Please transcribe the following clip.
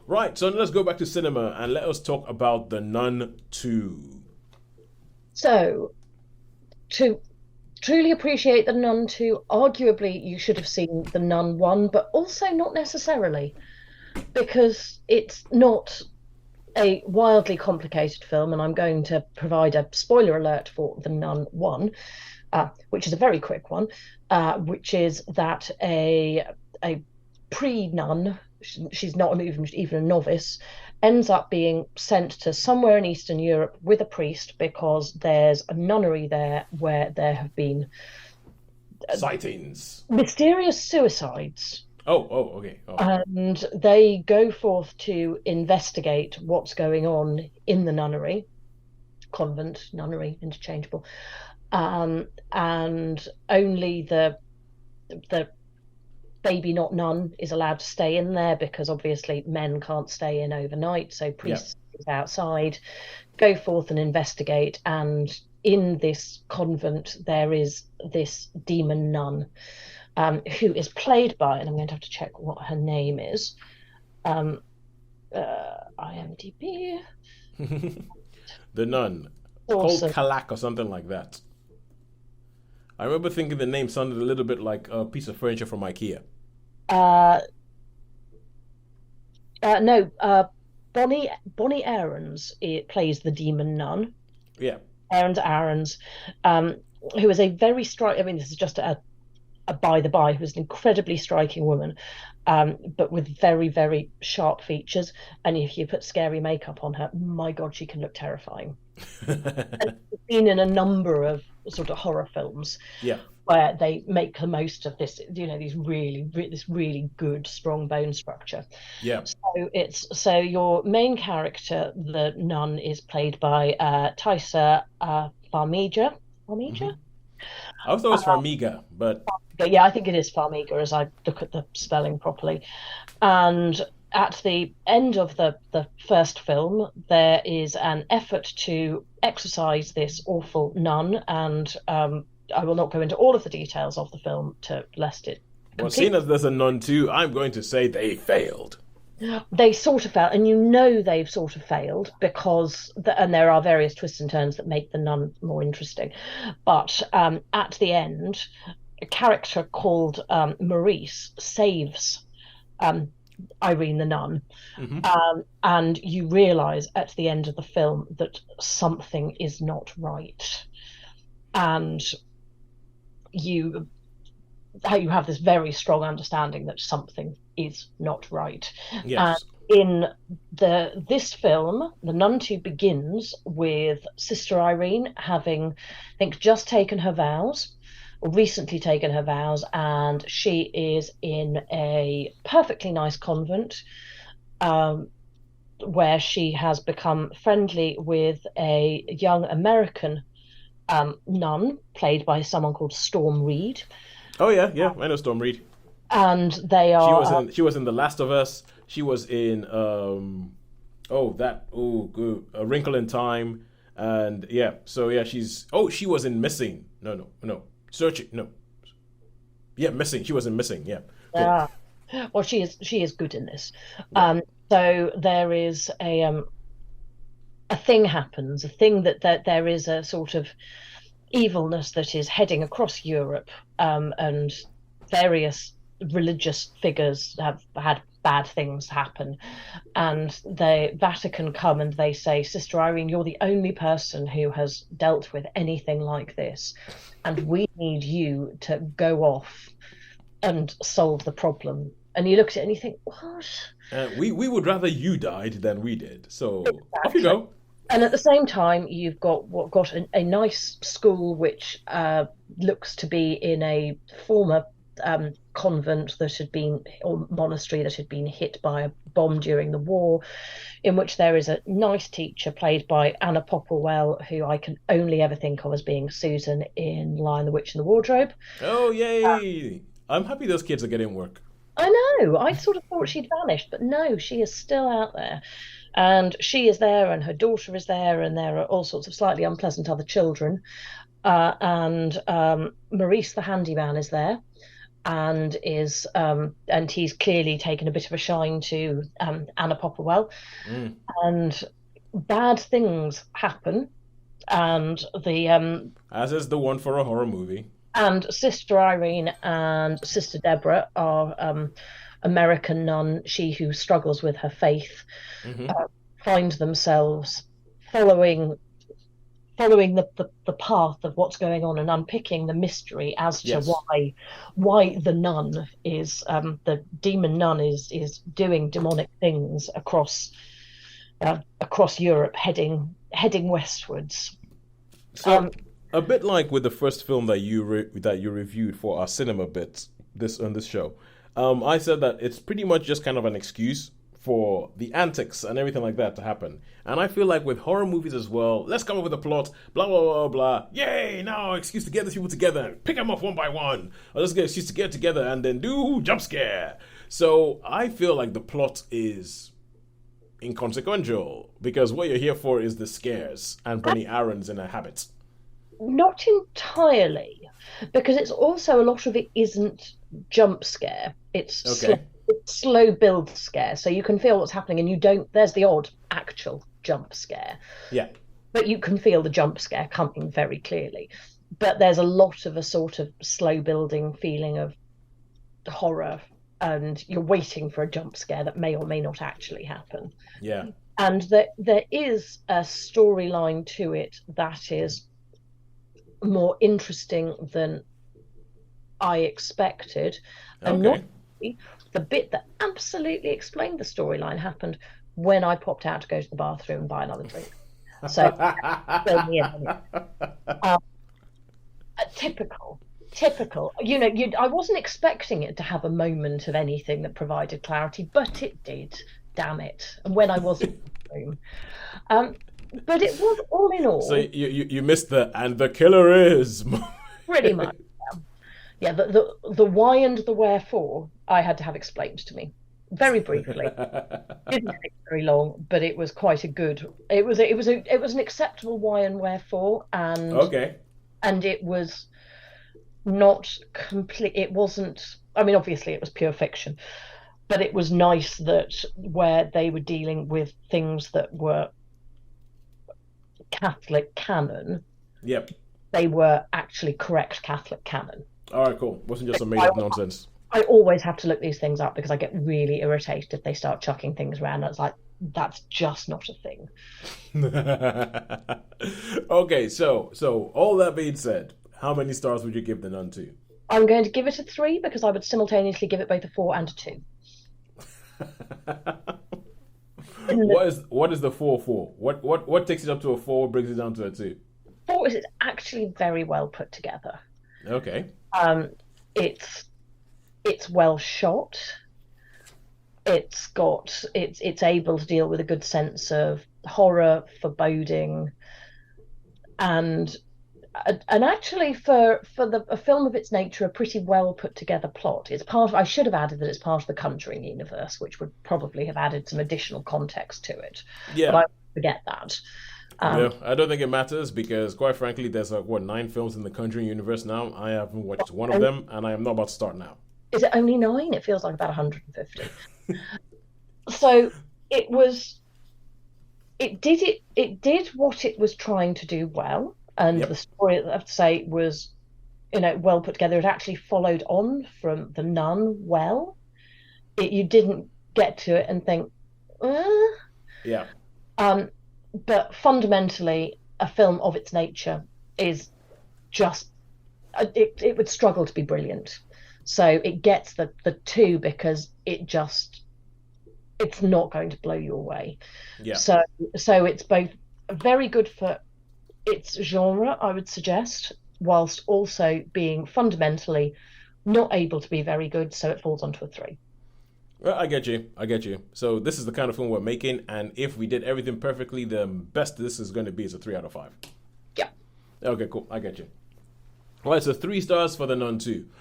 Right, so let's go back to cinema and let us talk about The Nun 2. So, to truly appreciate The Nun 2, arguably you should have seen The Nun 1, but also not necessarily, because it's not a wildly complicated film, and I'm going to provide a spoiler alert for The Nun 1, which is a very quick one, which is that a pre-nun, she's not even a novice, ends up being sent to somewhere in Eastern Europe with a priest because there's a nunnery there where there have been Sightings. mysterious suicides. Okay. Oh, And they go forth to investigate what's going on in the nunnery, convent, nunnery, interchangeable. And only the baby not nun is allowed to stay in there because obviously men can't stay in overnight. So yeah. priests outside go forth and investigate. And in this convent, there is this demon nun who is played by, and I'm going to have to check what her name is. Um, IMDb. The Nun. Called Awesome. Kalak or something like that. I remember thinking the name sounded a little bit like a piece of furniture from IKEA. Uh, no, Bonnie Aarons, it plays the demon nun. Yeah. Aarons, um, who is a very striking. I mean, this is just a by the by, who's an incredibly striking woman, but with very, very sharp features. And if you put scary makeup on her, my God, she can look terrifying. And she's been in a number of sort of horror films yeah. where they make the most of this, this really good, strong bone structure. Yeah. So your main character, the nun, is played by Taissa Farmiga. hmm Farmiga? I thought it was Farmiga, but But yeah, I think it is Farmiga as I look at the spelling properly. And at the end of the first film, there is an effort to exorcise this awful nun, and I will not go into all of the details of the film to lest it well, seeing completely. as there's a Nun 2, I'm going to say they failed. They sort of failed, and you know they've sort of failed because and there are various twists and turns that make the nun more interesting. But at the end, a character called Maurice saves um, Irene the nun, hmm and you realise at the end of the film that something is not right, and you you have this very strong understanding that something is not right. And Yes. in this film, The Nun 2 begins with Sister Irene having, I think, just taken her vows, or recently taken her vows, and she is in a perfectly nice convent um, where she has become friendly with a young American nun played by someone called Storm Reed, Oh yeah. I know Storm Reed. and they are She was in The Last of Us. She was in good A Wrinkle in Time, and yeah. So yeah, she was in Missing. No. Searching. No. Yeah, Missing. She was in Missing. Yeah. Cool. uh, well, she is good in this. Yeah. So there is a thing happens, a thing that there is a sort of evilness that is heading across Europe, and various religious figures have had bad things happen, and the Vatican come and they say, Sister Irene, you're the only person who has dealt with anything like this, and we need you to go off and solve the problem. And you look at it and you think, what? We would rather you died than we did. So off you Exactly. go. And at the same time, you've got a nice school which looks to be in a former convent that had been, or monastery that had been hit by a bomb during the war, in which there is a nice teacher played by Anna Popplewell, who I can only ever think of as being Susan in Lion, the Witch, and the Wardrobe. Oh yay! I'm happy those kids are getting work. I know. I sort of thought she'd vanished, but no, she is still out there. And she is there, and her daughter is there, and there are all sorts of slightly unpleasant other children. And Maurice, the handyman, is there. and and he's clearly taken a bit of a shine to Anna Popplewell, Mm. and bad things happen, and the As is the one for a horror movie. and Sister Irene and Sister Deborah are American nun, she who struggles with her faith, Hmm. uh, find themselves following the path of what's going on and unpicking the mystery as to Yes. why the nun is the demon nun is doing demonic things across Europe, heading westwards. So a bit like with the first film that you reviewed for our cinema bits this on this show, I said that it's pretty much just kind of an excuse for the antics and everything like that to happen. And I feel like with horror movies as well, let's come up with a plot, blah blah blah blah. Yay! Now excuse to get these people together and pick them up one by one. Or let's get an excuse to get together and then do jump scare. So I feel like the plot is inconsequential because what you're here for is the scares and bringing errands in a habit. Not entirely, because it's also a lot of it isn't jump scare. Okay. It's slow build scare, so you can feel what's happening, and you don't. There's the odd actual jump scare, Yeah. but you can feel the jump scare coming very clearly. But there's a lot of a sort of slow building feeling of horror, and you're waiting for a jump scare that may or may not actually happen. Yeah. And there is a storyline to it that is more interesting than I expected. And not Okay. the bit that absolutely explained the storyline happened when I popped out to go to the bathroom and buy another drink. So, um, typical, typical. I wasn't expecting it to have a moment of anything that provided clarity, but it did. Damn it! And when I was in the room, um, but it was all in So all you missed the and the killer is. pretty much. Yeah, the why and the wherefore I had to have explained to me very briefly. Didn't take very long, but it was quite a good. It was an acceptable why and wherefore, Okay. and it was not complete. It wasn't. I mean, obviously, it was pure fiction, but it was nice that where they were dealing with things that were Catholic canon, Yep. they were actually correct Catholic canon. All right. Cool. Wasn't just a made up nonsense. I always have to look these things up because I get really irritated if they start chucking things around. It's like, that's just not a thing. Okay. So all that being said, how many stars would you give the Nun to? I'm going to give it a 3 because I would simultaneously give it both a 4 and a 2. What is the 4 for? What takes it up to a 4? Brings it down to a 2? 4 is actually very well put together. Okay. Um, it's well shot. It's able to deal with a good sense of horror, foreboding, and actually for a film of its nature, a pretty well put together plot. It's part of, I should have added that it's part of the Conjuring universe, which would probably have added some additional context to it. But Yeah. I forget that. Yeah, I don't think it matters because, quite frankly, there's like 9 films in the Conjuring universe now. I haven't watched one of them, and I am not about to start now. Is it only 9? It feels like about 150. So it was it did what it was trying to do well, and the Yep. story, I have to say, was well put together. It actually followed on from The Nun well. You didn't get to it and think, uh, Yeah. um, but fundamentally, a film of its nature is just it would struggle to be brilliant. So it gets the 2 because it's not going to blow you away. Yeah. So it's both very good for its genre, I would suggest, whilst also being fundamentally not able to be very good, so it falls onto a 3. Well, I get you. I get you. So this is the kind of film we're making, and if we did everything perfectly, the best this is going to be is a 3 out of 5. Yeah. Okay, cool. I get you. All right, so 3 stars for the Nun 2.